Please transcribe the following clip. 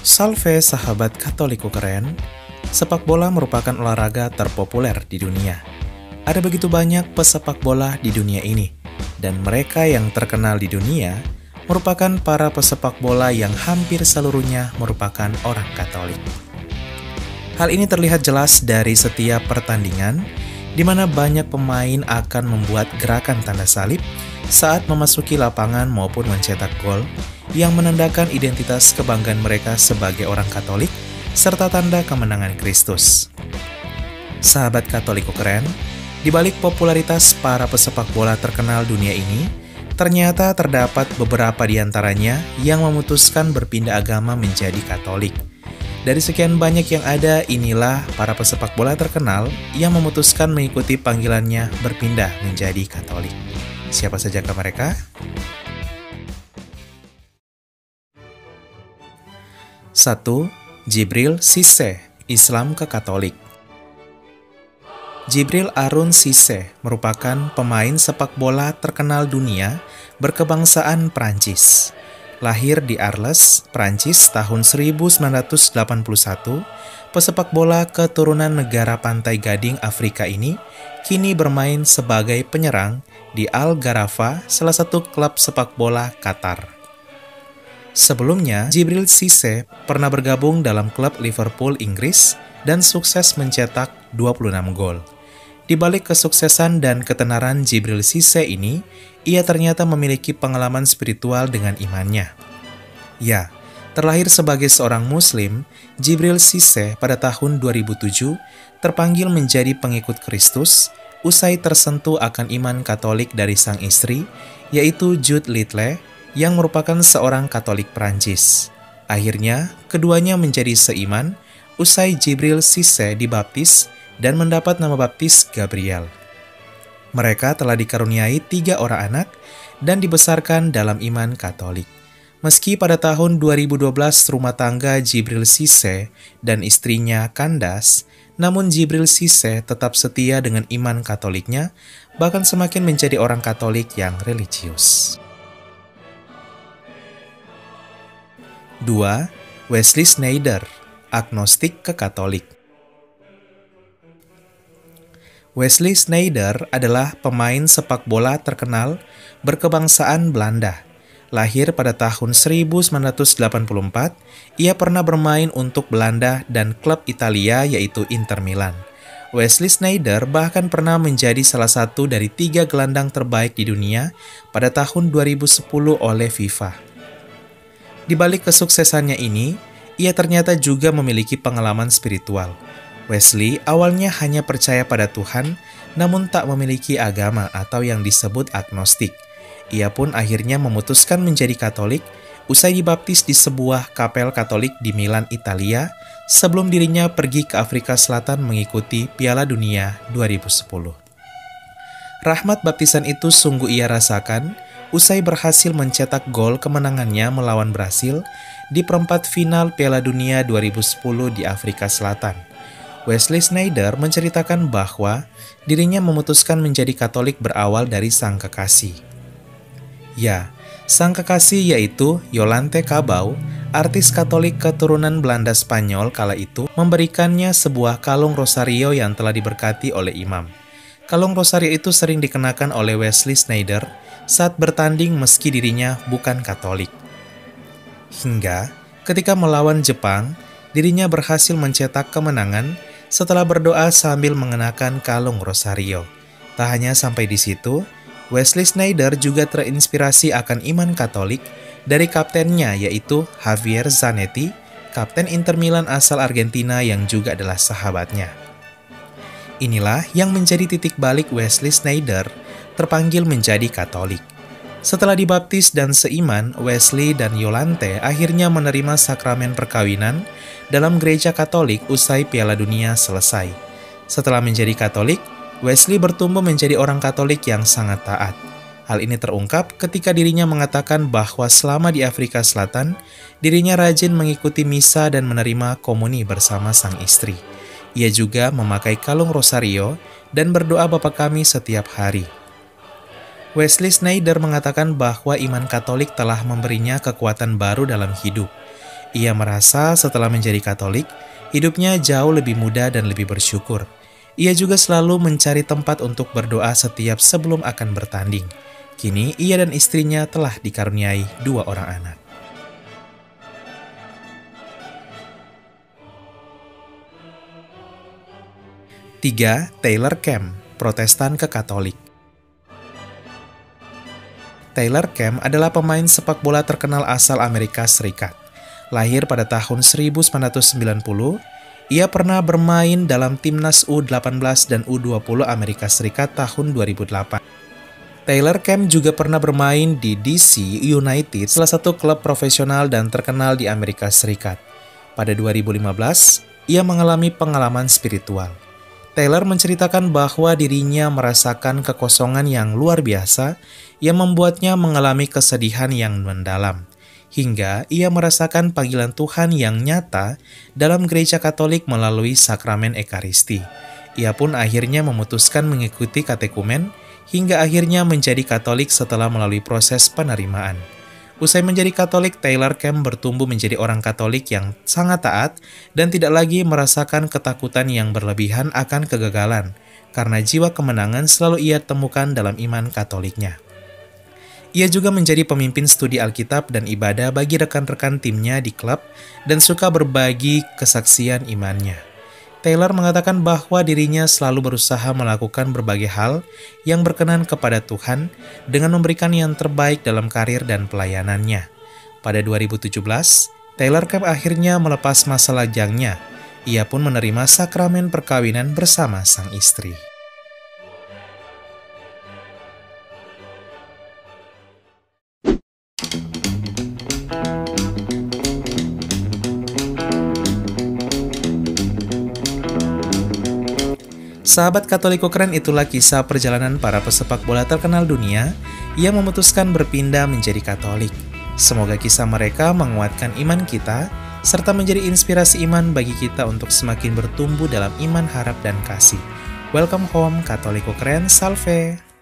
Salve sahabat Katoliku keren, sepak bola merupakan olahraga terpopuler di dunia. Ada begitu banyak pesepak bola di dunia ini, dan mereka yang terkenal di dunia merupakan para pesepak bola yang hampir seluruhnya merupakan orang Katolik. Hal ini terlihat jelas dari setiap pertandingan, di mana banyak pemain akan membuat gerakan tanda salib saat memasuki lapangan maupun mencetak gol, yang menandakan identitas kebanggaan mereka sebagai orang Katolik, serta tanda kemenangan Kristus. Sahabat Katoliku keren, di balik popularitas para pesepak bola terkenal dunia ini, ternyata terdapat beberapa di antaranya yang memutuskan berpindah agama menjadi Katolik. Dari sekian banyak yang ada, inilah para pesepak bola terkenal yang memutuskan mengikuti panggilannya berpindah menjadi Katolik. Siapa sajakah mereka? 1. Djibril Cissé, Islam ke Katolik. Djibril Arun Cissé merupakan pemain sepak bola terkenal dunia berkebangsaan Prancis. Lahir di Arles, Prancis tahun 1981, pesepak bola keturunan negara Pantai Gading Afrika ini kini bermain sebagai penyerang di Al Gharafa, salah satu klub sepak bola Qatar. Sebelumnya, Djibril Cissé pernah bergabung dalam klub Liverpool Inggris dan sukses mencetak 26 gol. Di balik kesuksesan dan ketenaran Djibril Cissé ini, ia ternyata memiliki pengalaman spiritual dengan imannya. Ya, terlahir sebagai seorang Muslim, Djibril Cissé pada tahun 2007 terpanggil menjadi pengikut Kristus usai tersentuh akan iman Katolik dari sang istri, yaitu Jude Little, yang merupakan seorang Katolik Prancis. Akhirnya, keduanya menjadi seiman usai Djibril Cissé dibaptis dan mendapat nama baptis Gabriel. Mereka telah dikaruniai 3 orang anak dan dibesarkan dalam iman Katolik. Meski pada tahun 2012 rumah tangga Djibril Cissé dan istrinya kandas, namun Djibril Cissé tetap setia dengan iman Katoliknya, bahkan semakin menjadi orang Katolik yang religius. 2. Wesley Sneijder, agnostik ke Katolik. Wesley Sneijder adalah pemain sepak bola terkenal berkebangsaan Belanda. Lahir pada tahun 1984, ia pernah bermain untuk Belanda dan klub Italia yaitu Inter Milan. Wesley Sneijder bahkan pernah menjadi salah satu dari 3 gelandang terbaik di dunia pada tahun 2010 oleh FIFA. Di balik kesuksesannya ini, ia ternyata juga memiliki pengalaman spiritual. Wesley awalnya hanya percaya pada Tuhan, namun tak memiliki agama atau yang disebut agnostik. Ia pun akhirnya memutuskan menjadi Katolik usai dibaptis di sebuah kapel Katolik di Milan, Italia, sebelum dirinya pergi ke Afrika Selatan mengikuti Piala Dunia 2010. Rahmat baptisan itu sungguh ia rasakan usai berhasil mencetak gol kemenangannya melawan Brasil di perempat final Piala Dunia 2010 di Afrika Selatan. Wesley Sneijder menceritakan bahwa dirinya memutuskan menjadi Katolik berawal dari sang kekasih. Ya, sang kekasih yaitu Yolande Cabau, artis Katolik keturunan Belanda Spanyol kala itu, memberikannya sebuah kalung rosario yang telah diberkati oleh imam. Kalung rosario itu sering dikenakan oleh Wesley Sneijder saat bertanding meski dirinya bukan Katolik. Hingga ketika melawan Jepang, dirinya berhasil mencetak kemenangan setelah berdoa sambil mengenakan kalung rosario. Tak hanya sampai di situ, Wesley Sneijder juga terinspirasi akan iman Katolik dari kaptennya yaitu Javier Zanetti, kapten Inter Milan asal Argentina yang juga adalah sahabatnya. Inilah yang menjadi titik balik Wesley Sneijder terpanggil menjadi Katolik. Setelah dibaptis dan seiman, Wesley dan Yolande akhirnya menerima sakramen perkawinan dalam gereja Katolik usai Piala Dunia selesai. Setelah menjadi Katolik, Wesley bertumbuh menjadi orang Katolik yang sangat taat. Hal ini terungkap ketika dirinya mengatakan bahwa selama di Afrika Selatan, dirinya rajin mengikuti misa dan menerima komuni bersama sang istri. Ia juga memakai kalung rosario dan berdoa Bapa Kami setiap hari. Wesley Sneijder mengatakan bahwa iman Katolik telah memberinya kekuatan baru dalam hidup. Ia merasa setelah menjadi Katolik, hidupnya jauh lebih mudah dan lebih bersyukur. Ia juga selalu mencari tempat untuk berdoa setiap sebelum akan bertanding. Kini, ia dan istrinya telah dikaruniai 2 orang anak. 3. Taylor Camp, Protestan ke Katolik. Taylor Camp adalah pemain sepak bola terkenal asal Amerika Serikat. Lahir pada tahun 1990, ia pernah bermain dalam timnas U18 dan U20 Amerika Serikat tahun 2008. Taylor Camp juga pernah bermain di DC United, salah satu klub profesional dan terkenal di Amerika Serikat. Pada 2015, ia mengalami pengalaman spiritual. Taylor menceritakan bahwa dirinya merasakan kekosongan yang luar biasa yang membuatnya mengalami kesedihan yang mendalam, hingga ia merasakan panggilan Tuhan yang nyata dalam gereja Katolik melalui sakramen Ekaristi. Ia pun akhirnya memutuskan mengikuti katekumen, hingga akhirnya menjadi Katolik setelah melalui proses penerimaan. Usai menjadi Katolik, Taylor Camp bertumbuh menjadi orang Katolik yang sangat taat dan tidak lagi merasakan ketakutan yang berlebihan akan kegagalan, karena jiwa kemenangan selalu ia temukan dalam iman Katoliknya. Ia juga menjadi pemimpin studi Alkitab dan ibadah bagi rekan-rekan timnya di klub dan suka berbagi kesaksian imannya. Taylor mengatakan bahwa dirinya selalu berusaha melakukan berbagai hal yang berkenan kepada Tuhan dengan memberikan yang terbaik dalam karir dan pelayanannya. Pada 2017, Taylor Camp akhirnya melepas masa lajangnya. Ia pun menerima sakramen perkawinan bersama sang istri. Sahabat Katoliko keren, itulah kisah perjalanan para pesepak bola terkenal dunia yang memutuskan berpindah menjadi Katolik. Semoga kisah mereka menguatkan iman kita, serta menjadi inspirasi iman bagi kita untuk semakin bertumbuh dalam iman, harap, dan kasih. Welcome home, Katoliko keren, salve!